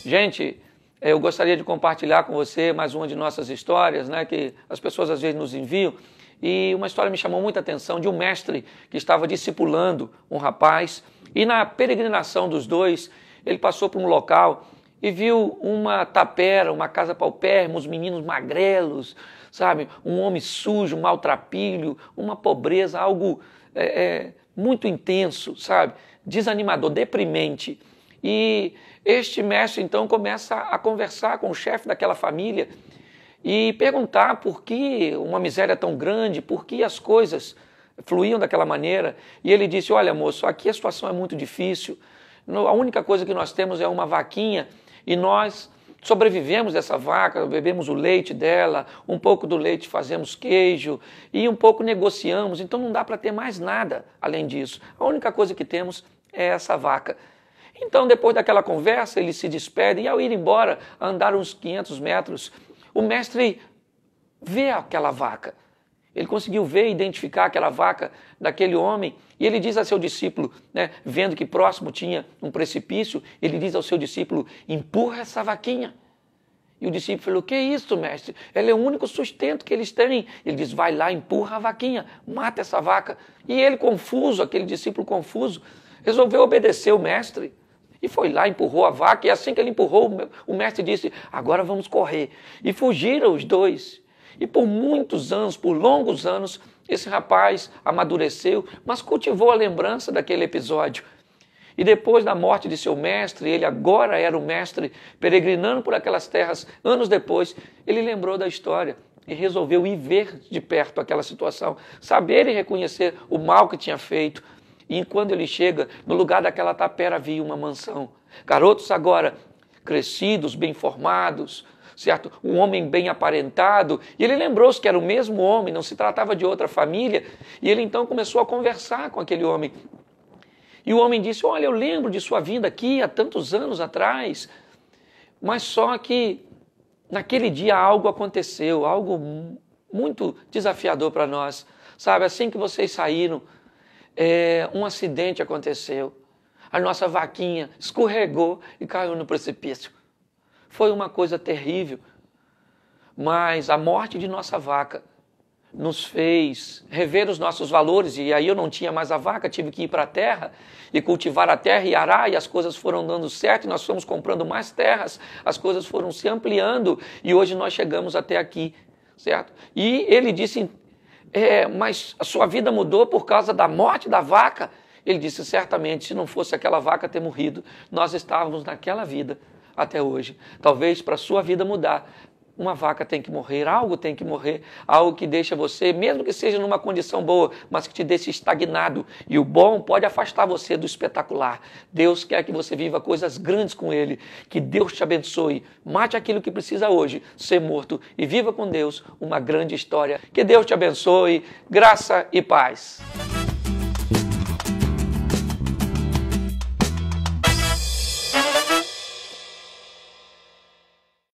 Gente, eu gostaria de compartilhar com você mais uma de nossas histórias, né, que as pessoas às vezes nos enviam. E uma história me chamou muita atenção de um mestre que estava discipulando um rapaz. E na peregrinação dos dois, ele passou por um local e viu uma tapera, uma casa paupérrima, uns meninos magrelos, sabe? Um homem sujo, um maltrapilho, uma pobreza, algo muito intenso, sabe? Desanimador, deprimente. E este mestre então começa a conversar com o chefe daquela família e perguntar por que uma miséria tão grande, por que as coisas fluíam daquela maneira. E ele disse: olha, moço, aqui a situação é muito difícil, a única coisa que nós temos é uma vaquinha e nós sobrevivemos dessa vaca, bebemos o leite dela, um pouco do leite fazemos queijo e um pouco negociamos, então não dá para ter mais nada além disso. A única coisa que temos é essa vaca. Então, depois daquela conversa, eles se despedem e ao ir embora, andar uns 500 metros, o mestre vê aquela vaca. Ele conseguiu ver e identificar aquela vaca daquele homem e ele diz a seu discípulo, né, vendo que próximo tinha um precipício, ele diz ao seu discípulo: empurra essa vaquinha. E o discípulo falou: que é isso, mestre? Ela é o único sustento que eles têm. Ele diz: vai lá, empurra a vaquinha, mata essa vaca. E ele confuso, aquele discípulo confuso, resolveu obedecer o mestre. E foi lá, empurrou a vaca, e assim que ele empurrou, o mestre disse: agora vamos correr. E fugiram os dois. E por muitos anos, por longos anos, esse rapaz amadureceu, mas cultivou a lembrança daquele episódio. E depois da morte de seu mestre, ele agora era o mestre, peregrinando por aquelas terras, anos depois, ele lembrou da história e resolveu ir ver de perto aquela situação, saber e reconhecer o mal que tinha feito. E quando ele chega, no lugar daquela tapera havia uma mansão. Garotos agora crescidos, bem formados, certo? Um homem bem aparentado. E ele lembrou-se que era o mesmo homem, não se tratava de outra família. E ele então começou a conversar com aquele homem. E o homem disse: olha, eu lembro de sua vinda aqui há tantos anos atrás, mas só que naquele dia algo aconteceu, algo muito desafiador para nós. Sabe, assim que vocês saíram, um acidente aconteceu. A nossa vaquinha escorregou e caiu no precipício. Foi uma coisa terrível, mas a morte de nossa vaca nos fez rever os nossos valores, e aí eu não tinha mais a vaca, tive que ir para a terra e cultivar a terra e arar, e as coisas foram dando certo, e nós fomos comprando mais terras, as coisas foram se ampliando, e hoje nós chegamos até aqui, certo? E ele disse: mas a sua vida mudou por causa da morte da vaca? Ele disse: certamente, se não fosse aquela vaca ter morrido, nós estávamos naquela vida até hoje. Talvez para a sua vida mudar, uma vaca tem que morrer, algo tem que morrer, algo que deixa você, mesmo que seja numa condição boa, mas que te deixe estagnado. E o bom pode afastar você do espetacular. Deus quer que você viva coisas grandes com Ele. Que Deus te abençoe. Mate aquilo que precisa hoje ser morto e viva com Deus uma grande história. Que Deus te abençoe. Graça e paz.